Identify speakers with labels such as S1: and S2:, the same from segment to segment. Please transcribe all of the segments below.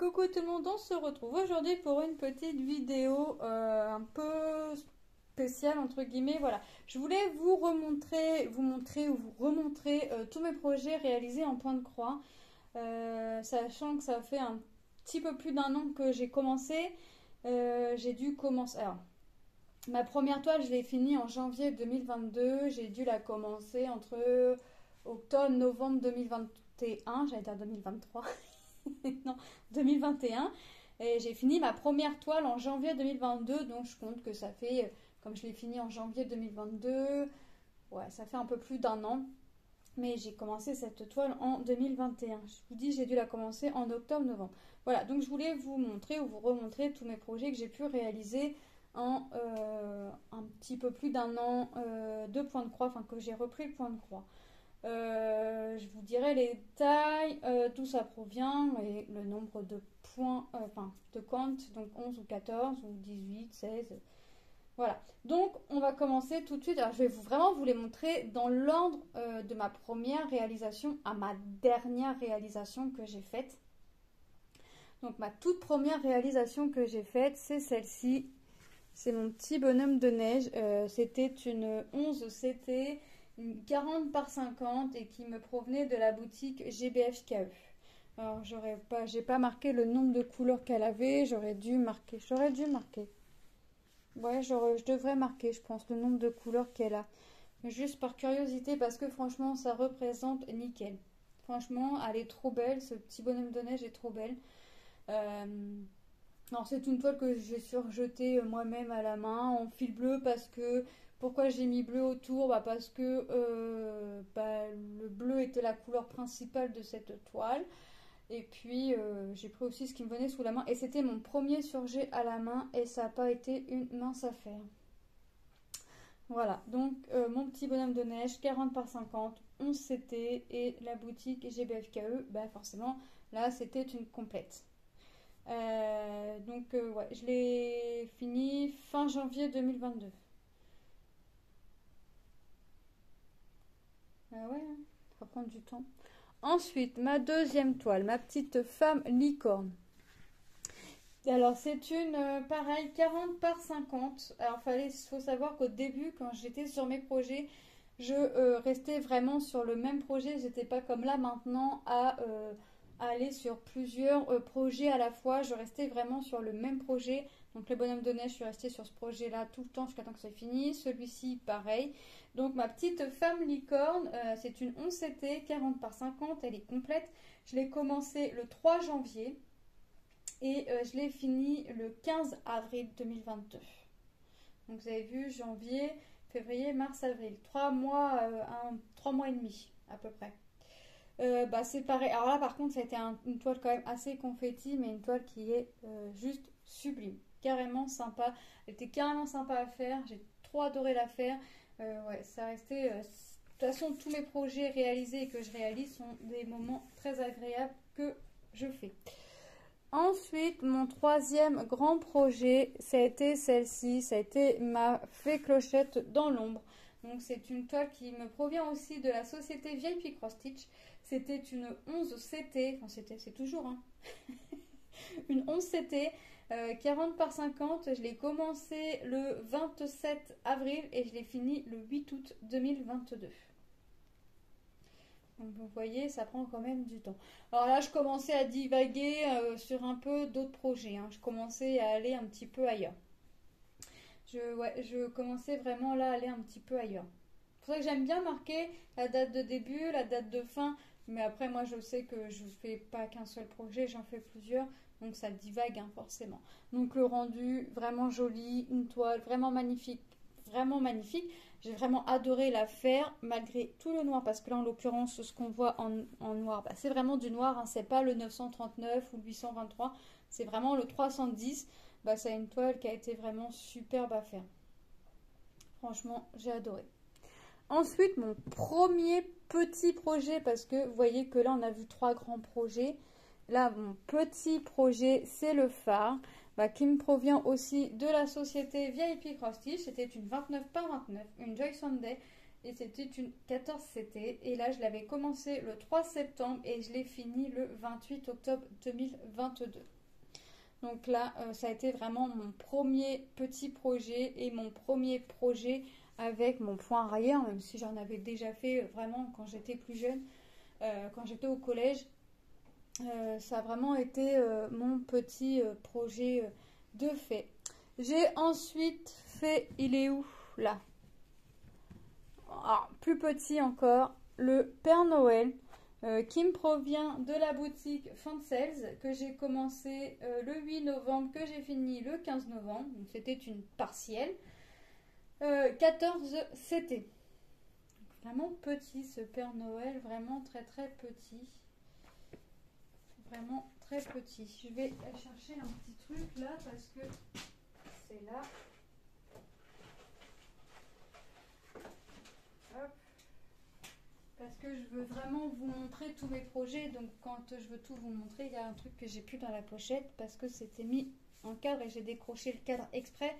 S1: Coucou tout le monde, on se retrouve aujourd'hui pour une petite vidéo un peu spéciale entre guillemets. Voilà, je voulais vous montrer ou vous remontrer tous mes projets réalisés en point de croix, sachant que ça fait un petit peu plus d'un an que j'ai commencé. J'ai dû commencer. Alors, ma première toile, je l'ai finie en janvier 2022. J'ai dû la commencer entre octobre-novembre 2021. J'allais dire 2023. Non, 2021. Et j'ai fini ma première toile en janvier 2022. Donc je compte que ça fait, comme je l'ai fini en janvier 2022, ouais, ça fait un peu plus d'un an. Mais j'ai commencé cette toile en 2021. Je vous dis, j'ai dû la commencer en octobre-novembre. Voilà, donc je voulais vous montrer ou vous remontrer tous mes projets que j'ai pu réaliser en un petit peu plus d'un an de point de croix, enfin que j'ai repris le point de croix. Je vous dirai les tailles, d'où ça provient et le nombre de points, enfin de comptes, donc 11 ou 14 ou 18, 16. Voilà, donc on va commencer tout de suite. Alors je vais vraiment vous les montrer dans l'ordre de ma première réalisation à ma dernière réalisation que j'ai faite. Donc ma toute première réalisation que j'ai faite, c'est celle-ci. C'est mon petit bonhomme de neige. C'était une 11 CT, une 40 par 50 et qui me provenait de la boutique GBFKE. Alors j'ai pas marqué le nombre de couleurs qu'elle avait. J'aurais dû marquer. Ouais, je devrais marquer, je pense, le nombre de couleurs qu'elle a. Mais juste par curiosité, parce que franchement, ça représente nickel. Franchement, elle est trop belle. Ce petit bonhomme de neige est trop belle. Alors c'est une toile que j'ai surjetée moi-même à la main en fil bleu parce que pourquoi j'ai mis bleu autour, parce que le bleu était la couleur principale de cette toile. Et puis j'ai pris aussi ce qui me venait sous la main et c'était mon premier surjet à la main et ça n'a pas été une mince affaire. Voilà, donc mon petit bonhomme de neige 40 par 50, 11 CT et la boutique GBFKE, forcément là c'était une complète. Ouais, je l'ai fini fin janvier 2022. Ah ouais, hein, ça va prendre du temps. Ensuite, ma deuxième toile, ma petite femme licorne. Alors c'est une, pareil, 40 par 50. Alors faut savoir qu'au début, quand j'étais sur mes projets, je restais vraiment sur le même projet. J'étais pas comme là maintenant à aller sur plusieurs projets à la fois. Je restais vraiment sur le même projet. Donc le bonhomme de neige, je suis restée sur ce projet-là tout le temps jusqu'à temps que c'est fini. Celui-ci, pareil. Donc ma petite femme licorne, c'est une 11 CT, 40 par 50. Elle est complète. Je l'ai commencé le 3 janvier. Et je l'ai fini le 15 avril 2022. Donc vous avez vu, janvier, février, mars, avril. 3 mois, 3 mois et demi à peu près. C'est pareil. Alors là par contre ça a été une toile quand même assez confetti, mais une toile qui est juste sublime. Carrément sympa. Elle était carrément sympa à faire. J'ai trop adoré la faire. Ouais, ça restait... de toute façon tous mes projets réalisés et que je réalise sont des moments très agréables que je fais. Ensuite, mon troisième grand projet, ça a été celle-ci, ça a été ma fée clochette dans l'ombre. Donc c'est une toile qui me provient aussi de la société VIP Cross Stitch. C'était une 11 CT, enfin c'est toujours, hein. Une 11 CT, 40 par 50. Je l'ai commencé le 27 avril et je l'ai fini le 8 août 2022. Donc vous voyez, ça prend quand même du temps. Alors là, je commençais à divaguer sur un peu d'autres projets, hein. Je commençais à aller un petit peu ailleurs. Je commençais vraiment là à aller un petit peu ailleurs. C'est pour ça que j'aime bien marquer la date de début, la date de fin. Mais après, moi, je sais que je ne fais pas qu'un seul projet, j'en fais plusieurs. Donc ça divague, hein, forcément. Donc le rendu, vraiment joli, une toile vraiment magnifique. Vraiment magnifique. J'ai vraiment adoré la faire malgré tout le noir parce que là en l'occurrence ce qu'on voit en noir, c'est vraiment du noir, hein, c'est pas le 939 ou le 823, c'est vraiment le 310. C'est une toile qui a été vraiment superbe à faire. Franchement j'ai adoré. Ensuite mon premier petit projet, parce que vous voyez que là on a vu 3 grands projets. Là mon petit projet c'est le phare. Qui me provient aussi de la société VIP Cross Stitch. C'était une 29 par 29, une Joy Sunday. et c'était une 14 CT. Et là, je l'avais commencé le 3 septembre et je l'ai fini le 28 octobre 2022. Donc là, ça a été vraiment mon premier petit projet et mon premier projet avec mon point arrière, même si j'en avais déjà fait vraiment quand j'étais plus jeune, quand j'étais au collège. Ça a vraiment été mon petit projet de fait. J'ai ensuite fait, il est où là? Ah, plus petit encore, le Père Noël. Qui me provient de la boutique Fansales que j'ai commencé le 8 novembre, que j'ai fini le 15 novembre. Donc c'était une partielle. 14 CT. Vraiment petit ce Père Noël, vraiment très très petit. Vraiment très petit. Je vais chercher un petit truc là parce que c'est là. Hop. Parce que je veux vraiment vous montrer tous mes projets. Donc quand je veux tout vous montrer, il y a un truc que j'ai plus dans la pochette parce que c'était mis en cadre et j'ai décroché le cadre exprès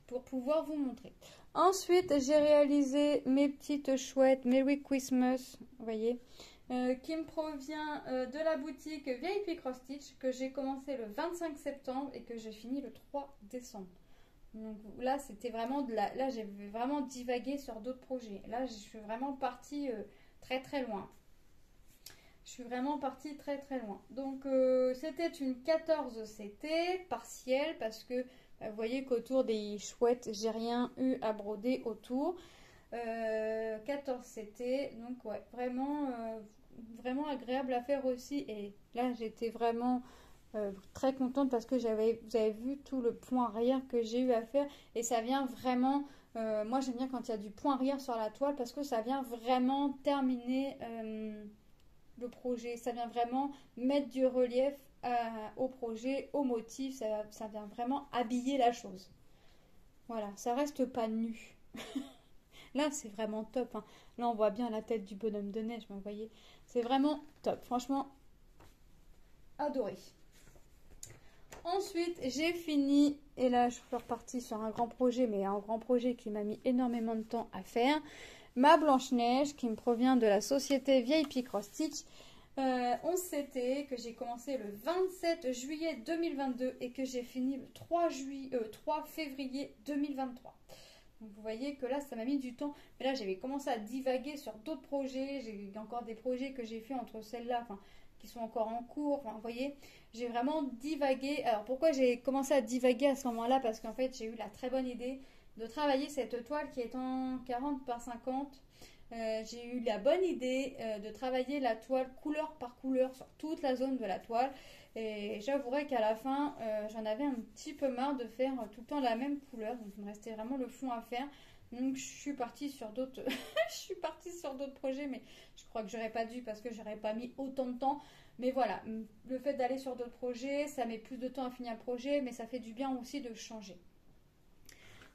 S1: pour pouvoir vous montrer. Ensuite, j'ai réalisé mes petites chouettes Merry Christmas, vous voyez, qui me provient de la boutique VIP Cross Stitch que j'ai commencé le 25 septembre et que j'ai fini le 3 décembre. Donc là, c'était vraiment là, j'ai vraiment divagué sur d'autres projets. Là, je suis vraiment partie très très loin. Je suis vraiment partie très très loin. Donc c'était une 14 CT partielle parce que vous voyez qu'autour des chouettes, j'ai rien eu à broder autour. 14 CT, donc ouais, vraiment agréable à faire aussi. Et là, j'étais vraiment très contente parce que vous avez vu tout le point arrière que j'ai eu à faire. Et ça vient vraiment, moi j'aime bien quand il y a du point arrière sur la toile parce que ça vient vraiment terminer le projet. Ça vient vraiment mettre du relief au projet, au motif. Ça vient vraiment habiller la chose. Voilà, ça reste pas nu. Là, c'est vraiment top. Hein. Là, on voit bien la tête du bonhomme de neige, vous voyez. C'est vraiment top. Franchement, adoré. Ensuite, j'ai fini, et là, je suis repartie sur un grand projet, mais un grand projet qui m'a mis énormément de temps à faire. Ma Blanche-Neige, qui me provient de la société VIP Cross Stitch. 11 CT, que j'ai commencé le 27 juillet 2022 et que j'ai fini le 3 février 2023. Donc vous voyez que là, ça m'a mis du temps. Mais là, j'avais commencé à divaguer sur d'autres projets. J'ai encore des projets que j'ai fait entre celles-là, qui sont encore en cours. Vous voyez, j'ai vraiment divagué. Alors pourquoi j'ai commencé à divaguer à ce moment-là? Parce qu'en fait, j'ai eu la très bonne idée de travailler cette toile qui est en 40 par 50. J'ai eu la bonne idée de travailler la toile couleur par couleur sur toute la zone de la toile. Et j'avouerai qu'à la fin, j'en avais un petit peu marre de faire tout le temps la même couleur. Donc il me restait vraiment le fond à faire. Donc je suis partie sur d'autres je suis partie sur d'autres projets, mais je crois que j'aurais pas dû parce que j'aurais pas mis autant de temps. Mais voilà, le fait d'aller sur d'autres projets, ça met plus de temps à finir le projet, mais ça fait du bien aussi de changer.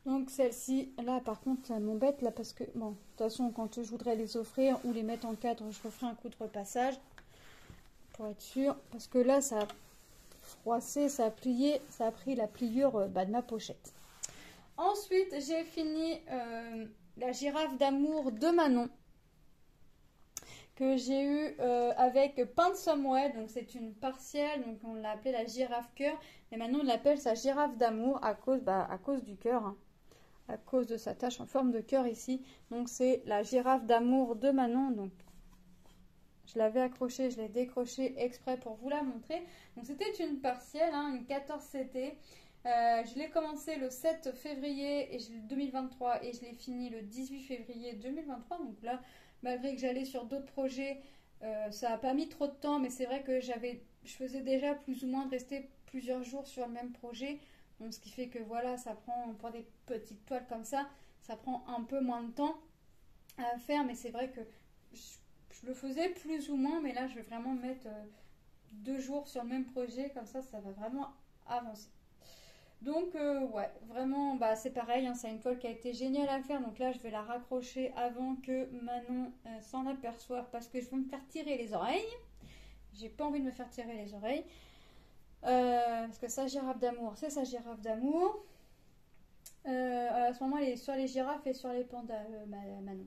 S1: Donc celle-ci, là par contre, ça m'embête là parce que, bon, de toute façon, quand je voudrais les offrir ou les mettre en cadre, je referai un coup de repassage pour être sûr. Parce que là, ça a froissé, ça a plié, ça a pris la pliure de ma pochette. Ensuite, j'ai fini la girafe d'amour de Manon que j'ai eu avec Paint Somewhere. Donc c'est une partielle, donc on l'a appelée la girafe cœur. Et Manon on l'appelle sa girafe d'amour à cause du cœur. Hein. À cause de sa tache en forme de cœur ici. Donc c'est la girafe d'amour de Manon. Donc je l'avais accrochée, je l'ai décrochée exprès pour vous la montrer. Donc c'était une partielle, hein, une 14 CT. Je l'ai commencé le 7 février 2023 et je l'ai fini le 18 février 2023. Donc là, malgré que j'allais sur d'autres projets, ça n'a pas mis trop de temps. Mais c'est vrai que je faisais déjà plus ou moins de rester plusieurs jours sur le même projet. Donc, ce qui fait que voilà, ça prend, pour des petites toiles comme ça prend un peu moins de temps à faire. Mais c'est vrai que je le faisais plus ou moins. Mais là, je vais vraiment mettre 2 jours sur le même projet. Comme ça va vraiment avancer. Donc, ouais, vraiment, c'est pareil. Hein, c'est une toile qui a été géniale à faire. Donc là, je vais la raccrocher avant que Manon s'en aperçoive. Parce que je vais me faire tirer les oreilles. J'ai pas envie de me faire tirer les oreilles. Parce que sa girafe d'amour, c'est sa girafe d'amour. À ce moment, elle est sur les girafes et sur les pandas, Manon.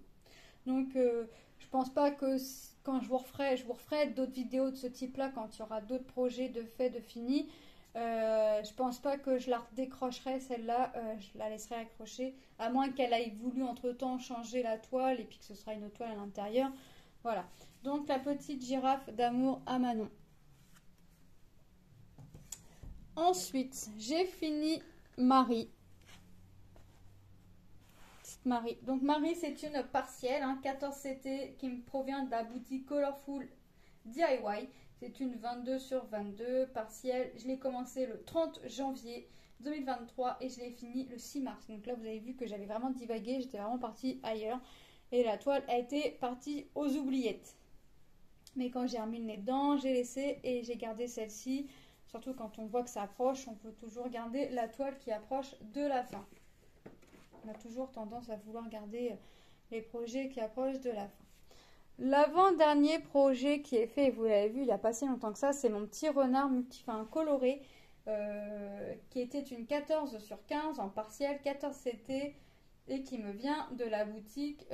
S1: Donc je pense pas que quand je vous referai d'autres vidéos de ce type-là quand il y aura d'autres projets de fait, de fini. Je pense pas que je la décrocherai celle-là, je la laisserai accrocher, à moins qu'elle ait voulu entre-temps changer la toile et puis que ce sera une autre toile à l'intérieur. Voilà, donc la petite girafe d'amour à Manon. Ensuite, j'ai fini Marie. Marie. Donc Marie, c'est une partielle, 14 CT qui me provient de la boutique Colorful DIY. C'est une 22/22 partielle. Je l'ai commencé le 30 janvier 2023 et je l'ai fini le 6 mars. Donc là, vous avez vu que j'avais vraiment divagué, j'étais vraiment partie ailleurs. Et la toile a été partie aux oubliettes. Mais quand j'ai remis le nez dedans, j'ai laissé et j'ai gardé celle-ci. Surtout quand on voit que ça approche, on peut toujours garder la toile qui approche de la fin. On a toujours tendance à vouloir garder les projets qui approchent de la fin. L'avant-dernier projet qui est fait, et vous l'avez vu il n'y a pas si longtemps que ça, c'est mon petit renard coloré qui était une 14/15 en partiel, 14 CT et qui me vient de la boutique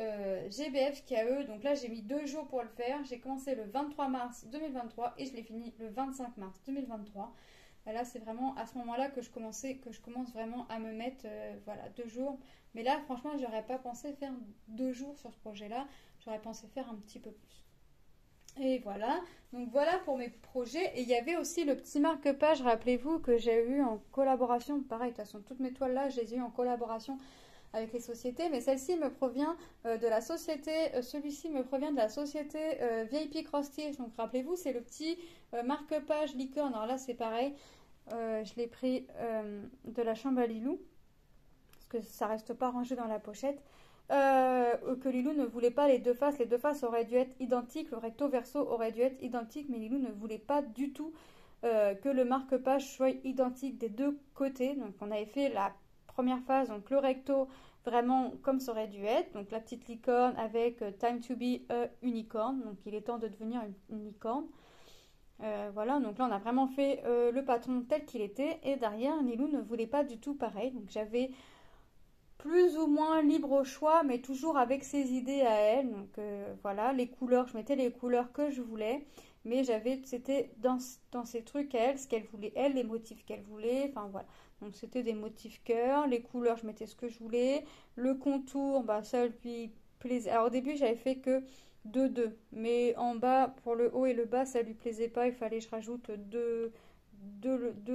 S1: GBF KE. Donc là j'ai mis 2 jours pour le faire. J'ai commencé le 23 mars 2023 et je l'ai fini le 25 mars 2023. Là, c'est vraiment à ce moment-là que je commence vraiment à me mettre, voilà, 2 jours. Mais là, franchement, j'aurais pas pensé faire 2 jours sur ce projet-là. J'aurais pensé faire un petit peu plus. Et voilà. Donc voilà pour mes projets. Et il y avait aussi le petit marque-page, rappelez-vous, que j'ai eu en collaboration. Pareil, de toute façon, toutes mes toiles-là, je les ai eues en collaboration avec les sociétés. Mais celle-ci me provient de la société, celui-ci me provient de la société VIP Cross Stitch. Donc rappelez-vous, c'est le petit marque-page licorne. Alors là, c'est pareil. Je l'ai pris de la chambre à Lilou parce que ça reste pas rangé dans la pochette, que Lilou ne voulait pas les deux faces auraient dû être identiques, le recto verso aurait dû être identique, mais Lilou ne voulait pas du tout que le marque-page soit identique des deux côtés. Donc on avait fait la première phase, donc le recto vraiment comme ça aurait dû être, donc la petite licorne avec time to be a unicorn, donc il est temps de devenir une licorne. Voilà, donc là on a vraiment fait le patron tel qu'il était, et derrière Lilou ne voulait pas du tout pareil, donc j'avais plus ou moins libre au choix, mais toujours avec ses idées à elle. Donc voilà, les couleurs, je mettais les couleurs que je voulais, mais c'était dans ses trucs à elle, ce qu'elle voulait, elle, les motifs qu'elle voulait, enfin voilà. Donc c'était des motifs cœur, les couleurs, je mettais ce que je voulais, le contour, bah ça lui plaisait. Alors au début j'avais fait que 2, mais en bas, pour le haut et le bas, ça lui plaisait pas, il fallait que je rajoute 2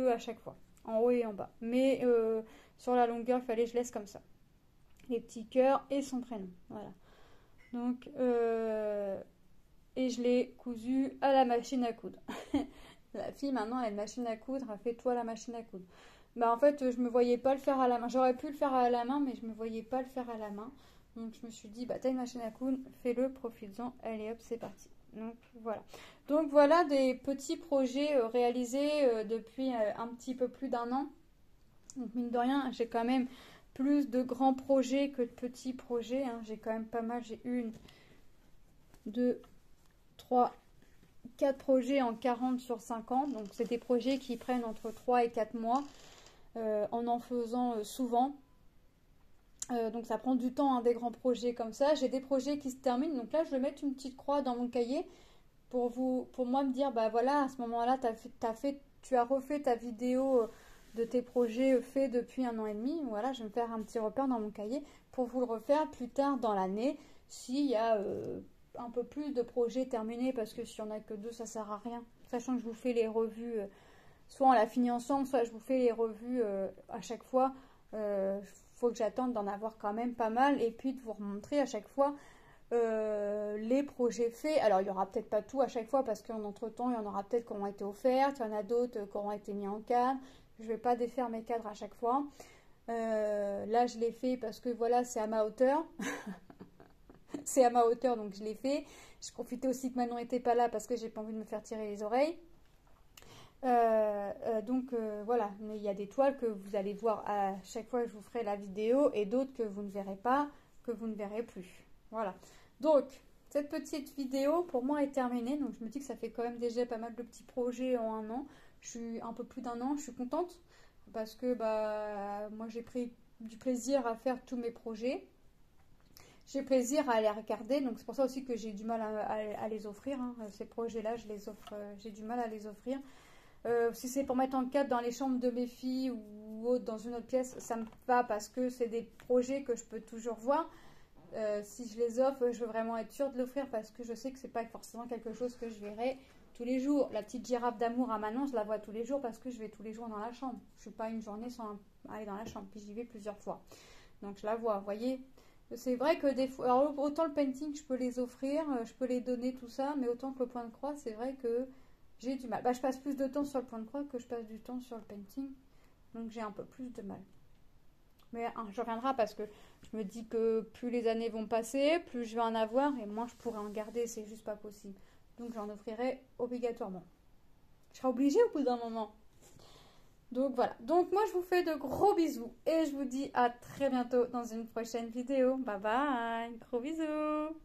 S1: à chaque fois, en haut et en bas. Mais sur la longueur, il fallait que je laisse comme ça. Les petits cœurs et son prénom, voilà. Donc, et je l'ai cousu à la machine à coudre. La fille, maintenant, elle a une machine à coudre, elle fait toi la machine à coudre. Bah en fait, je me voyais pas le faire à la main. J'aurais pu le faire à la main, mais je me voyais pas le faire à la main. Donc je me suis dit, bah t'as une machine à coudre, fais-le, profites-en, allez hop, c'est parti. Donc voilà. Donc voilà des petits projets réalisés depuis un petit peu plus d'1 an. Donc mine de rien, j'ai quand même plus de grands projets que de petits projets. J'ai quand même pas mal, j'ai 1, 2, 3, 4 projets en 40/50. Donc c'est des projets qui prennent entre 3 et 4 mois en faisant souvent. Donc ça prend du temps, des grands projets comme ça. J'ai des projets qui se terminent, donc là je vais mettre une petite croix dans mon cahier pour moi me dire, bah voilà, à ce moment-là tu as refait ta vidéo de tes projets faits depuis 1 an et demi. Voilà, je vais me faire un petit repère dans mon cahier pour vous le refaire plus tard dans l'année s'il y a un peu plus de projets terminés, parce que s'il n'y en a que 2, ça sert à rien. Sachant que je vous fais les revues, soit on la finit ensemble, soit je vous fais les revues à chaque fois. Faut que j'attende d'en avoir quand même pas mal et puis de vous remontrer à chaque fois les projets faits. Alors il y aura peut-être pas tout à chaque fois, parce qu'en entre-temps il y en aura peut-être qui auront été offertes, il y en a d'autres qui auront été mis en cadre. Je vais pas défaire mes cadres à chaque fois. Là je l'ai fait parce que voilà, c'est à ma hauteur. C'est à ma hauteur, donc je l'ai fait. Je profitais aussi que Manon n'était pas là parce que j'ai pas envie de me faire tirer les oreilles. Donc voilà, mais il y a des toiles que vous allez voir à chaque fois que je vous ferai la vidéo, et d'autres que vous ne verrez pas, que vous ne verrez plus. Voilà, donc cette petite vidéo pour moi est terminée. Donc je me dis que ça fait quand même déjà pas mal de petits projets en 1 an. Je suis un peu plus d'1 an, je suis contente parce que bah moi j'ai pris du plaisir à faire tous mes projets. j'ai plaisir à les regarder. Donc c'est pour ça aussi que j'ai du mal à les offrir. Hein. Ces projets-là, je les offre, j'ai du mal à les offrir. Si c'est pour mettre en cadre dans les chambres de mes filles ou autre, dans une autre pièce, ça me va parce que c'est des projets que je peux toujours voir. Si je les offre, je veux vraiment être sûre de l'offrir parce que je sais que c'est pas forcément quelque chose que je verrai tous les jours. La petite girafe d'amour à Manon, je la vois tous les jours parce que je vais tous les jours dans la chambre. Je suis pas une journée sans aller dans la chambre, puis j'y vais plusieurs fois. Donc je la vois, vous voyez. C'est vrai que des fois, alors autant le painting, je peux les offrir, je peux les donner, tout ça, mais autant que le point de croix, c'est vrai que j'ai du mal. Bah, je passe plus de temps sur le point de croix que je passe du temps sur le painting, donc j'ai un peu plus de mal. Mais hein, je reviendrai parce que je me dis que plus les années vont passer, plus je vais en avoir et moins je pourrai en garder, c'est juste pas possible. Donc j'en offrirai obligatoirement. Je serai obligée au bout d'un moment. Donc voilà. Donc moi je vous fais de gros bisous et je vous dis à très bientôt dans une prochaine vidéo. Bye bye. Gros bisous.